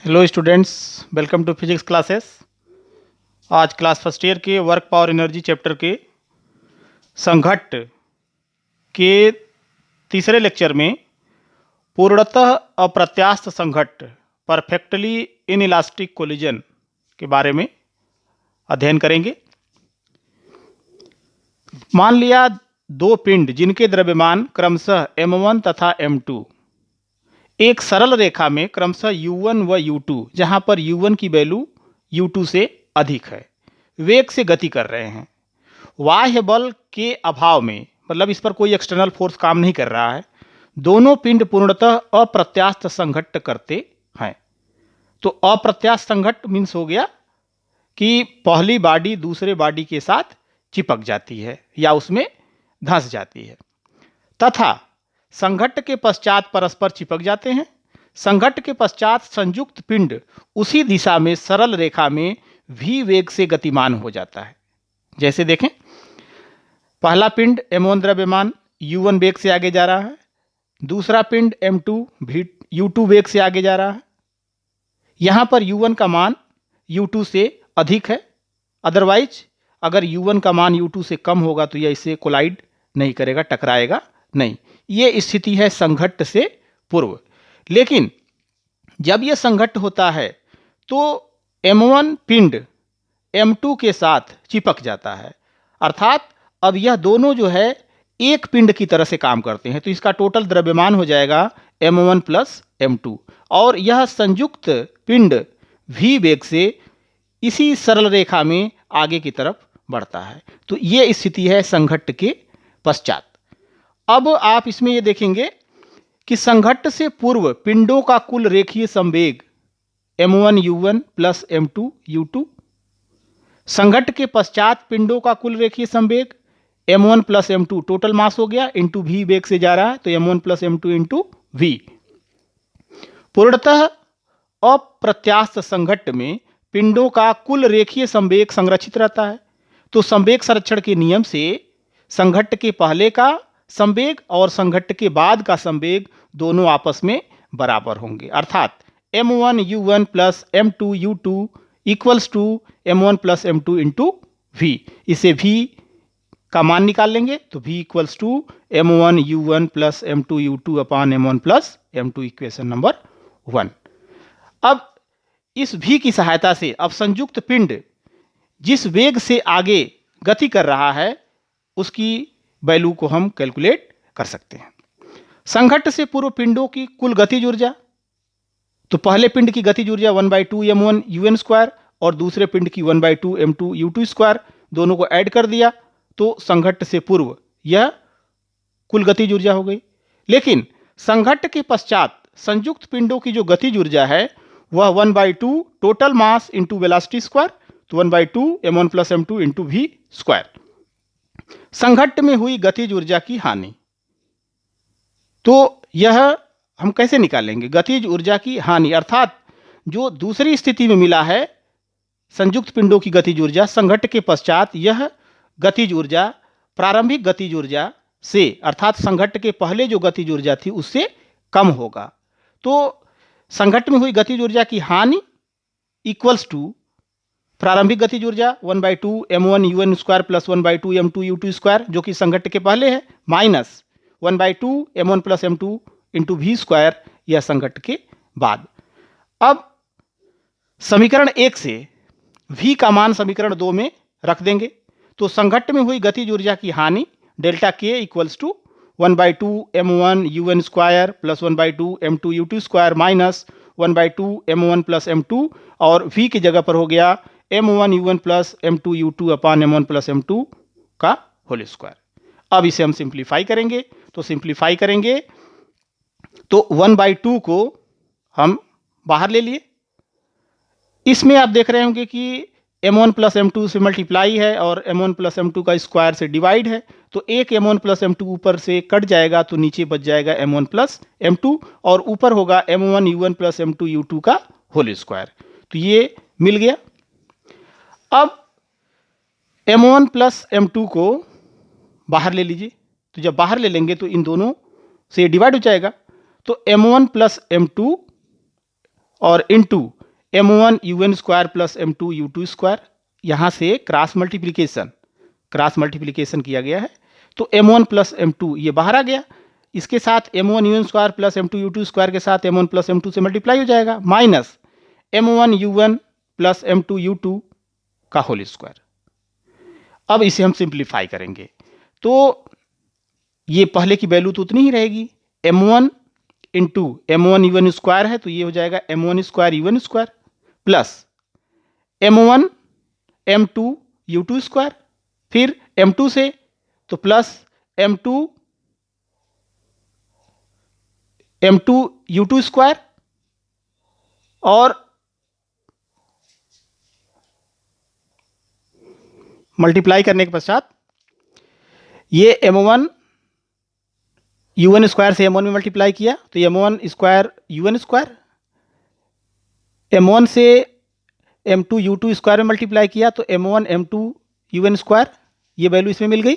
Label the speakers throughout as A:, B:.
A: Hello students, welcome to physics classes. आज class first year के work power energy chapter के संघट्ट के तीसरे लेक्चर में पूर्णतः अप्रत्यास्थ संघट्ट परफेक्टली इनइलास्टिक कोलिजन के बारे में अध्ययन करेंगे। मान लिया दो पिंड जिनके द्रव्यमान क्रमशः m1 तथा m2 एक सरल रेखा में क्रमशः u1 व u2, जहां पर u1 की वैल्यू u2 से अधिक है, वेग से गति कर रहे हैं। बाह्य बल के अभाव में, मतलब इस पर कोई एक्सटर्नल फोर्स काम नहीं कर रहा है, दोनों पिंड पूर्णतः अप्रत्यास्थ संघट्ट करते हैं। तो अप्रत्यास्थ संघट्ट मीन्स हो गया कि पहली बॉडी दूसरे बॉडी के साथ चिपक जाती है या उसमें धंस जाती है, तथा संघट्ट के पश्चात परस्पर चिपक जाते हैं। संघट्ट के पश्चात संयुक्त पिंड उसी दिशा में सरल रेखा में v वेग से गतिमान हो जाता है। जैसे देखें, पहला पिंड m1 द्रव्यमान u1 वेग से आगे जा रहा है, दूसरा पिंड m2 u2 वेग से आगे जा रहा है। यहां पर u1 का मान u2 से अधिक है, अदरवाइज अगर u1 का मान u2 से कम होगा तो यह इससे कोलाइड नहीं करेगा, टकराएगा नहीं। ये स्थिति है संघट्ट से पूर्व। लेकिन जब यह संघट्ट होता है तो m1 पिंड m2 के साथ चिपक जाता है, अर्थात अब यह दोनों जो है एक पिंड की तरह से काम करते हैं। तो इसका टोटल द्रव्यमान हो जाएगा m1 प्लस m2, और यह संयुक्त पिंड v वेग से इसी सरल रेखा में आगे की तरफ बढ़ता है। तो यह स्थिति है संघट्ट के पश्चात। अब आप इसमें यह देखेंगे कि संघट्ट से पूर्व पिंडों का कुल रेखीय संवेग m1 u1 plus m2 u2, संघट्ट के पश्चात पिंडों का कुल रेखीय संवेग m1 plus m2 total mass हो गया इंटू v वेग से जा रहा है, तो m1 plus m2 into v। पूर्णतः अप्रत्यास्थ संघट्ट में पिंडों का कुल रेखीय संवेग संरक्षित रहता है। तो संवेग संरक्षण के नियम से संघट्ट के पहले का संवेग और संघट्ट के बाद का संवेग दोनों आपस में बराबर होंगे, अर्थात m1 u1 plus m2 u2 equals to m1 plus m2 into v। इसे v का मान निकाल लेंगे तो v equals to m1 u1 plus m2 u2 upon m1 plus m2, equation number 1। अब इस v की सहायता से अब संयुक्त पिंड जिस वेग से आगे गति कर रहा है उसकी वैल्यू को हम कैलकुलेट कर सकते हैं। संघट्ट से पूर्व पिंडों की कुल गतिज ऊर्जा, तो पहले पिंड की गतिज ऊर्जा 1/2 m1 un स्क्वायर और दूसरे पिंड की 1/2 m2 u2 स्क्वायर, दोनों को ऐड कर दिया तो संघट्ट से पूर्व यह कुल गतिज ऊर्जा हो गई। लेकिन संघट्ट के पश्चात संयुक्त पिंडों की जो गतिज ऊर्जा है वह 1/2 total mass into velocity square, तो 1/2 m1 plus m2 into v square. संघट्ट में हुई गतिज ऊर्जा की हानि, तो यह हम कैसे निकालेंगे? गतिज ऊर्जा की हानि अर्थात जो दूसरी स्थिति में मिला है संयुक्त पिंडों की गतिज ऊर्जा, संघट्ट के पश्चात यह गतिज ऊर्जा प्रारंभिक गतिज ऊर्जा से, अर्थात संघट्ट के पहले जो गतिज ऊर्जा थी उससे कम होगा। तो संघट्ट में हुई गतिज ऊर्जा की हानि इक्वल्स टू प्रारंभिक गतिज ऊर्जा 1/2 m1 un square plus 1/2 m2 u2 square, जो कि संघट्ट के पहले है, minus 1/2 m1 plus m2 into v square, यह संघट्ट के बाद। अब समीकरण 1 से v का मान समीकरण 2 में रख देंगे, तो संघट्ट में हुई गतिज ऊर्जा की हानि delta k equals to 1/2 m1 un square plus 1/2 m2 u2 square minus 1/2 m1 plus m2, और v की जगह पर हो गया m1 u1 plus m2 u2 upon m1 plus m2 का होल स्क्वायर। अब इसे हम सिंप्लीफाई करेंगे, तो सिंप्लीफाई करेंगे तो 1/2 को हम बाहर ले लिए। इसमें आप देख रहे होंगे कि m1 प्लस m2 से मल्टीप्लाई है और m1 प्लस m2 का स्क्वायर से डिवाइड है, तो एक m1 प्लस m2 ऊपर से कट जाएगा तो नीचे बच जाएगा m1 प्लस m2, और ऊपर होगा m1 u1 plus m2 u2 का होल स्क्वायर। तो ये मिल गया। अब m1 प्लस m2 को बाहर ले लीजिए, तो जब बाहर ले लेंगे तो इन दोनों से डिवाइड हो जाएगा, तो m1 प्लस m2 और into m1 un² plus m2u2², यहाँ से क्रॉस मल्टीप्लिकेशन किया गया है, तो m1 प्लस m2 ये बाहर आ गया, इसके साथ m1un² प्लस m2u2² के साथ m1 प्लस m2 से मल्टीप्लाई हो जाएगा, माइनस m1u1 प्लस m2u2 का होल स्क्वायर। अब इसे हम सिंप्लीफाई करेंगे तो ये पहले की वैल्यू तो उतनी ही रहेगी, m1 इंटू m1u1² है तो ये हो जाएगा m1² प्लस m1 m2u2², फिर m2 से तो प्लस m2 u2² और मल्टीप्लाई करने के पश्चात ये m1 u1² से m1 में मल्टीप्लाई किया तो m1² u1², m1 से m2 u2² में मल्टीप्लाई किया तो m1 m2 u1², ये वैल्यू इसमें मिल गई।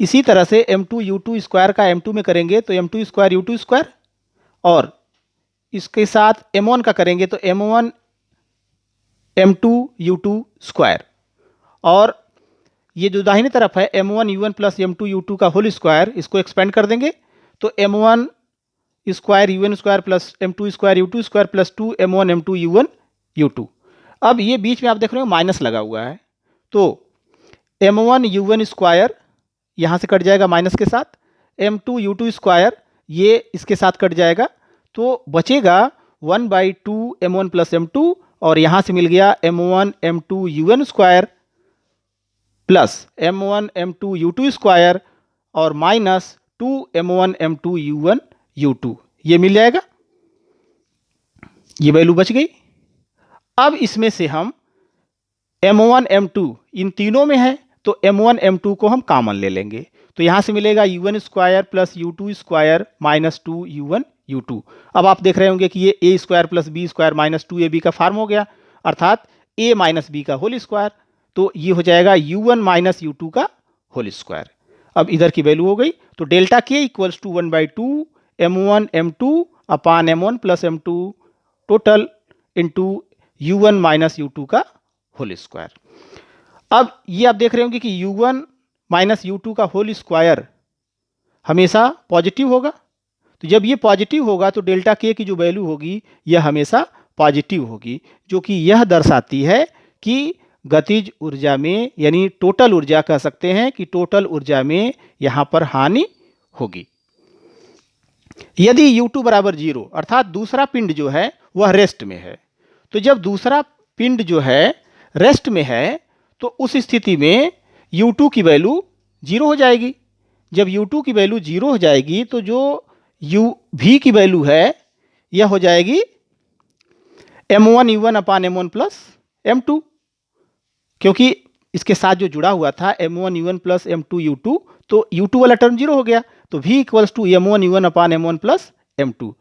A: इसी तरह से m2 u2² का m2 में करेंगे तो m2² u2², और इसके साथ m1 का करेंगे तो m1 m2 u2², और ये जो दाहिनी तरफ है m1 u1 plus m2 u2 का होल स्क्वायर, इसको एक्सपेंड कर देंगे तो m1² u1² plus m2² u2² plus 2 m1 m2 u1 u2। अब ये बीच में आप देख रहे हो माइनस लगा हुआ है, तो m1 u1² यहाँ से कट जाएगा माइनस के साथ, m2 u2² ये इसके साथ कट जाएगा, तो बचेगा 1/2 m1 प्लस m2, और यहाँ से मिल गया m1 m2 u1² plus m1 m2 u2² और minus 2 m1 m2 u1 u2, ये मिल जाएगा, ये वैल्यू बच गई। अब इसमें से हम m1 m2 इन तीनों में है तो m1 m2 को हम कॉमन ले लेंगे, तो यहाँ से मिलेगा u1² plus u2² minus 2 u1 u2। अब आप देख रहे होंगे कि ये a² plus b² minus 2ab का फॉर्म हो गया, अर्थात a माइनस b का होल स्क्वायर, तो ये हो जाएगा u1 माइनस u2 का होल स्क्वायर। अब इधर की वैल्यू हो गई, तो delta k equals to 1/2 m1 m2 upon m1 plus m2 total into u1 minus u2 का होल स्क्वायर। अब ये आप देख रहे होंगे कि u1 माइनस u2 का होल स्क्वायर हमेशा पॉजिटिव होगा, तो जब ये पॉजिटिव होगा तो डेल्टा k की जो वैल्यू होगी यह हमेशा पॉजिटिव होगी, जो कि यह दर्शाती है कि गतिज ऊर्जा में, यानी टोटल ऊर्जा कह सकते हैं कि टोटल ऊर्जा में यहाँ पर हानि होगी। यदि u2 बराबर 0 अर्थात दूसरा पिंड जो है वह रेस्ट में है, तो जब दूसरा पिंड जो है रेस्ट में है तो उस स्थिति में u2 की वैल्यू 0 हो जाएगी। जब u2 की वैल्यू 0 हो जाएगी तो जो v की वैल्यू है यह हो जाएगी m1 u1 upon m1 plus m2, क्योंकि इसके साथ जो जुड़ा हुआ था m1 u1 plus m2 u2, तो u2 वाला टर्म 0 हो गया, तो v equals to m1 u1 upon m1 plus m2।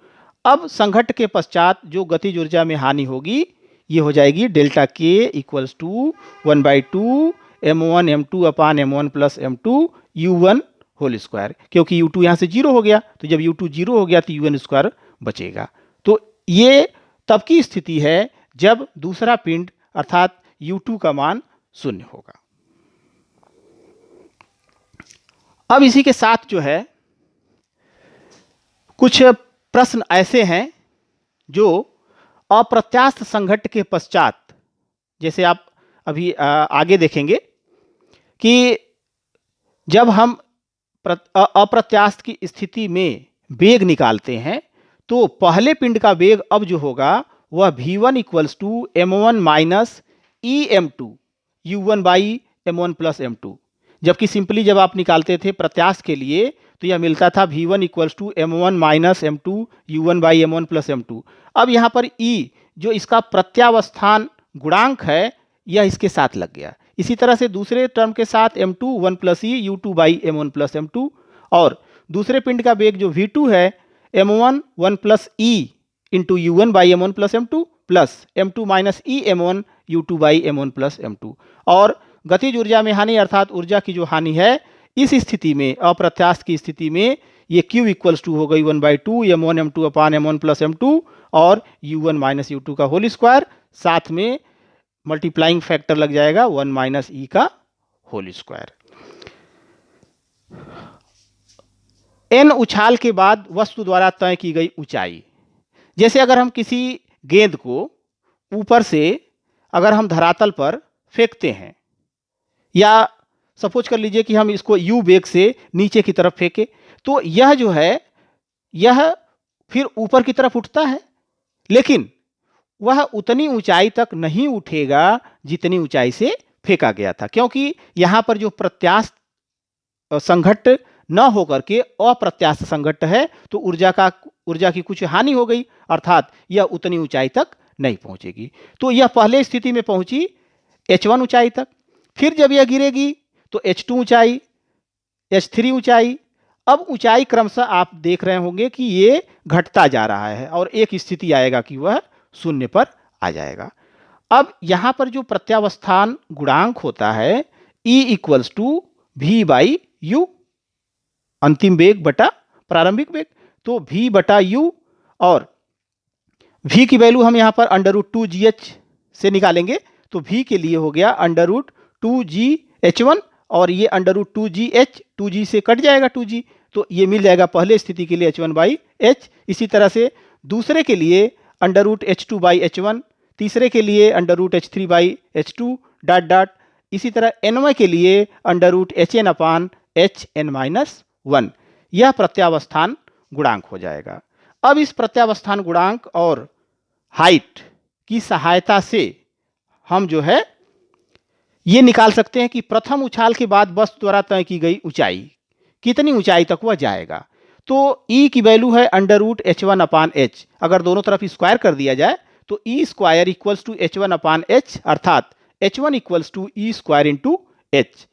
A: अब संघट्ट के पश्चात जो गतिज ऊर्जा में हानि होगी ये हो जाएगी delta k equals to 1/2 m1 m2 upon m1 plus m2 u1 whole square, क्योंकि u2 यहाँ से 0 हो गया, तो जब u2 0 हो गया तो u1² बचेगा। तो ये तब की स्थिति है जब दूसरा पिंड अर्थात u2 का मान 0 होगा। अब इसी के साथ जो है कुछ प्रश्न ऐसे हैं जो अप्रत्यास्थ संघट्ट के पश्चात, जैसे आप अभी आगे देखेंगे कि जब हम अप्रत्यास्थ की स्थिति में वेग निकालते हैं तो पहले पिंड का वेग अब जो होगा वह v1 equals to m1 minus em2 u1/m1 plus m2, जबकि सिंपली जब आप निकालते थे प्रत्यास्थ के लिए तो यह मिलता था v1 equals to m1 minus m2 u1/m1 plus m2। अब यहाँ पर e जो इसका प्रत्यावस्थान गुणांक है यह इसके साथ लग गया। इसी तरह से दूसरे टर्म के साथ m2 1 plus e u2/m1 plus m2, और दूसरे पिंड का वेग जो v2 है m1 1 plus e into u1/m1 plus m2 plus m2 minus e m1 u2/m1 plus m2। और गतिज ऊर्जा में हानि अर्थात ऊर्जा की जो हानि है इस स्थिति में, अप्रत्यास्थ की स्थिति में, ये q इक्वल्स टू हो गई 1/2 m1 m2 upon m1 plus m2, और U1 माइनस U2 का होल स्क्वायर, साथ में मल्टीप्लाइंग फैक्टर लग जाएगा 1 माइनस ई का होल स्क्वायर। n उछाल के बाद वस्तु द्वारा तय की गई ऊंचाई। जैसे अगर हम किसी गेंद को ऊपर से अगर हम धरातल पर फेंकते हैं, या सपोज कर लीजिए कि हम इसको u वेग से नीचे की तरफ फेंके, तो यह जो है यह फिर ऊपर की तरफ उठता है, लेकिन वह उतनी ऊंचाई तक नहीं उठेगा जितनी ऊंचाई से फेंका गया था, क्योंकि यहां पर जो प्रत्यास्थ संघट्ट न होकर के अप्रत्यास्थ संघट्ट है, तो ऊर्जा की कुछ हानि हो गई, अर्थात यह उतनी ऊंचाई तक नहीं पहुंचेगी। तो यह पहले स्थिति में पहुंची h1 ऊंचाई तक, फिर जब यह गिरेगी तो h2 ऊंचाई, h3 ऊंचाई। अब ऊंचाई क्रमशः आप देख रहे होंगे कि ये घटता जा रहा है और एक स्थिति आएगा कि वह शून्य पर आ जाएगा। अब यहां पर जो प्रत्यावस्थान गुणांक होता है E equals to V by u, अंतिम वेग बटा प्रारंभिक वेग, तो V बटा U, और V की वैल्यू हम यहां पर √2gh से निकालेंगे, तो V के लिए हो गया √2gh1, और ये √2gh, 2g से कट जाएगा 2g, तो ये मिल जाएगा पहले स्थिति के लिए h1 बाई h। इसी तरह से दूसरे के लिए √h2 बाई h1, तीसरे के लिए √h3 by h2 dot dot, इसी तरह nवें के लिए √hn अपान hn माइनस 1। यह प्रत्यावस्थान गुणांक हो जाएगा। अब इस प्रत्यावस्थान गुणांक और हाइट की सहायता से हम जो है ये निकाल सकते हैं कि प्रथम उछाल के बाद वस्तु द्वारा तय की गई ऊंचाई, कितनी ऊंचाई तक वह जाएगा। तो E की वैल्यू है √h1 अपान h, अगर दोनों तरफ स्क्वायर कर दिया जाए तो E square equals to h1 upon h, अर्थात h1 equals to E square into h।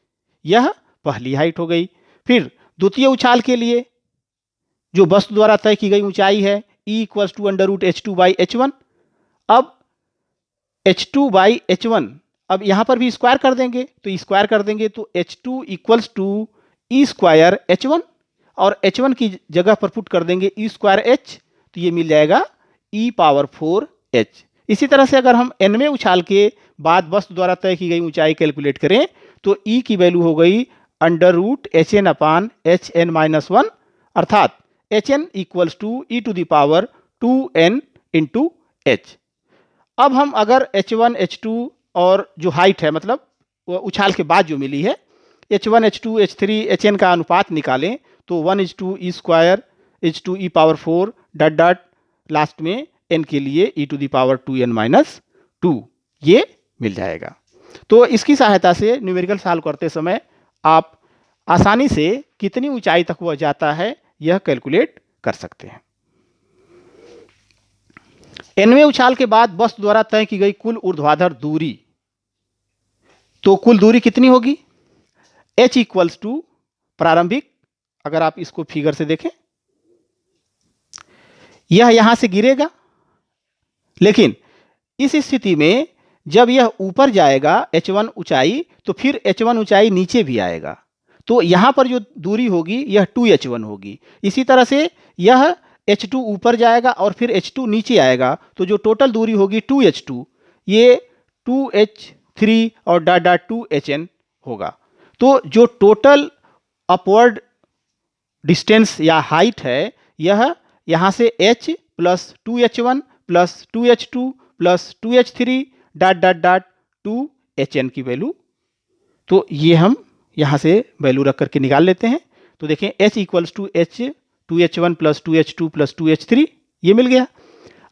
A: यह पहली हाइट हो गई। फिर द्वितीय उछाल के लिए जो वस्तु द्वारा तय की गई ऊंचाई है E equals to √h2 by h1। अब h2 बाई h1, अब यहां पर भी स्क्वायर कर देंगे, तो स्क्वायर कर देंगे तो h2 equals to E square h1, और h1 की जगह पर पुट कर देंगे E स्क्वायर h, तो ये मिल जाएगा E पावर 4h। इसी तरह से अगर हम nवें उछाल के बाद वस्तु द्वारा तय की गई ऊंचाई कैलकुलेट करें तो E की वैल्यू हो गई √hn अपान hn माइनस 1, अर्थात hn equals to e to the power 2n into h। अब हम अगर h1 h2 और जो हाइट है, मतलब वो उछाल के बाद जो मिली है, h1 h2 h3 hn का अनुपात निकालें तो 1:2 E स्क्वायर h2 E power 4 dot dot, last में n के लिए e to the power 2n minus 2, ये मिल जाएगा। तो इसकी सहायता से न्यूमेरिकल सॉल्व करते समय आप आसानी से कितनी ऊंचाई तक वह जाता है यह कैलकुलेट कर सकते हैं। nवें उछाल के बाद वस्तु द्वारा तय की गई कुल ऊर्ध्वाधर दूरी, तो कुल दूरी कितनी होगी? h इक्वल्स टू प्रारंभिक, अगर आप इसको फिगर से देखें, यह यहां से गिरेगा, लेकिन इस स्थिति में जब यह ऊपर जाएगा h1 ऊंचाई, तो फिर h1 ऊंचाई नीचे भी आएगा, तो यहां पर जो दूरी होगी यह 2h1 होगी। इसी तरह से यह h2 ऊपर जाएगा और फिर h2 नीचे आएगा, तो जो टोटल दूरी होगी 2h2, ये 2h3 और डॉट डॉट 2hn होगा। तो जो टोटल अपवर्ड डिस्टेंस या हाइट है, यह यहां से h plus 2h1 plus 2h2 plus 2h3 dot dot dot 2hn की वैल्यू, तो ये हम यहां से वैल्यू रख करके निकाल लेते हैं। तो देखें h equals to h 2h1 plus 2h2 plus 2h3, ये मिल गया।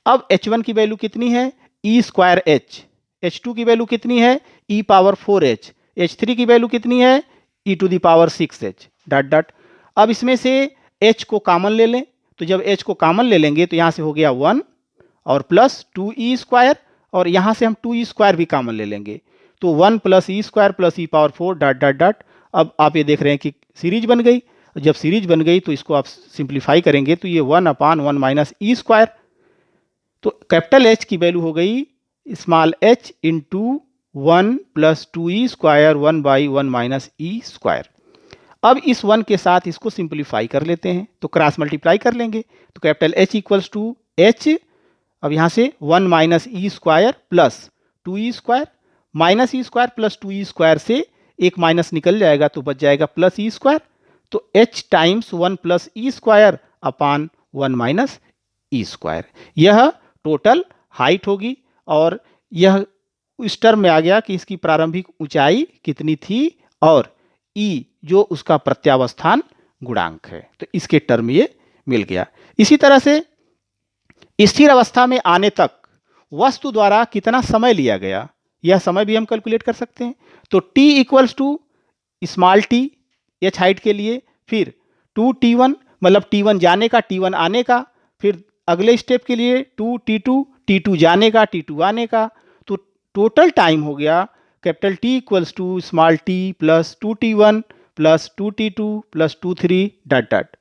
A: अब h1 की वैल्यू कितनी है? E स्क्वायर h, h2 की वैल्यू कितनी है? E पावर 4h, h3 की वैल्यू कितनी है? E to the power 6h dot dot. अब इसमें से h को कॉमन ले लें, तो जब h को कॉमन ले लेंगे तो यहां से हो गया 1 और प्लस 2e स्क्वायर, और यहां से हम 2e स्क्वायर भी कॉमन ले लेंगे, तो 1 प्लस ई स्क्वायर प्लस ई पावर 4 डॉट डॉट डॉट। अब आप ये देख रहे हैं कि सीरीज बन गई। जब सीरीज बन गई तो इसको आप सिंप्लीफाई करेंगे तो ये 1 अपान 1 माइनस ई स्क्वायर, तो कैपिटल H की वैल्यू हो गई small h into 1 plus 2e square 1 by 1 minus E square. अब इस 1 के साथ इसको सिंप्लीफाई कर लेते हैं, तो क्रॉस मल्टीप्लाई कर लेंगे, तो capital H equals to h अब यहाँ से 1 minus E square plus 2e square, minus E square plus 2e square से एक माइनस निकल जाएगा तो बच जाएगा प्लस ई स्क्वायर। तो h times 1 plus E square upon 1 minus E square, यह टोटल हाइट होगी। और यह इस टर्म में आ गया कि इसकी प्रारंभिक ऊंचाई कितनी थी और e जो उसका प्रत्यावस्थान गुणांक है, तो इसके टर्म ये मिल गया। इसी तरह से स्थिर अवस्था में आने तक वस्तु द्वारा कितना समय लिया गया, यह समय भी हम कैलकुलेट कर सकते हैं। तो t equals to small t h height के लिए, फिर 2t1 मतलब t1 जाने का t1 आने का, फिर अगले स्टेप के लिए 2t2 t2 जाने का t2 आने का। तो टोटल टाइम हो गया capital T equals to small t plus 2t1 plus 2t2 plus 2 dot dot.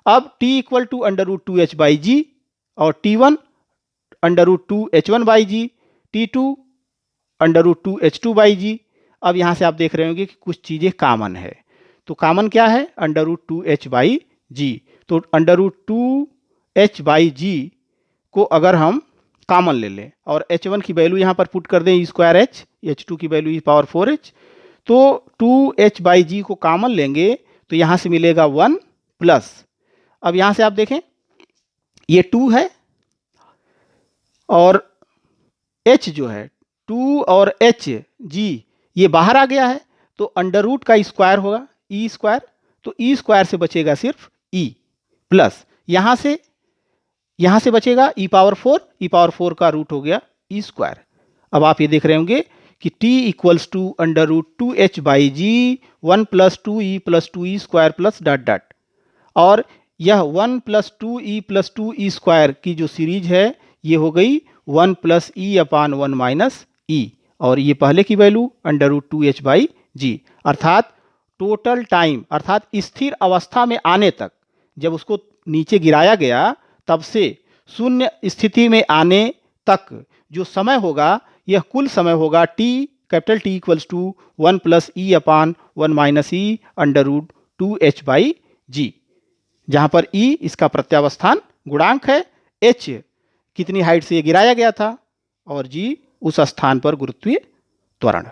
A: अब t equal to under root 2h by G और t1 under root 2h1 by G, t2 under root 2h2 by G. अब यहाँ से आप देख रहे होंगे कि कुछ चीज़ें कॉमन है, तो कॉमन क्या है, अंडर रूट 2h बाई जी। तो अंडर रूट 2h बाई जी को अगर हम कॉमन ले लें और h1 की वैल्यू यहाँ पर पुट कर दें ई स्क्वायर एच, h2 की वैल्यू ई पावर 4h, तो 2h बाई जी को कॉमन लेंगे तो यहाँ से मिलेगा 1 प्लस, अब यहाँ से आप देखें ये 2 है और h जो है 2 और h जी ये बाहर आ गया है, तो अंडर रूट का स्क्वायर होगा ई स्क्वायर, तो ई स्क्वायर से बचेगा सिर्फ ई प्लस यहाँ से बचेगा ई पावर 4 का रूट हो गया ई स्क्वायर। अब आप ये देख रहे होंगे कि t equals to under root 2h by g 1 plus 2e plus 2e square plus dot dot, और यह 1 plus 2e plus 2e square की जो सीरीज है ये हो गई 1 प्लस ई अपान 1 माइनस ई, और ये पहले की value under root 2h by G. अर्थात टोटल टाइम अर्थात स्थिर अवस्था में आने तक, जब उसको नीचे गिराया गया तब से शून्य स्थिति में आने तक जो समय होगा यह कुल समय होगा t capital T equals to 1 plus E upon 1 minus E under root 2h by G, जहाँ पर e इसका प्रत्यावस्थान गुणांक है, h कितनी हाइट से ये गिराया गया था और g उस स्थान पर गुरुत्वीय त्वरण।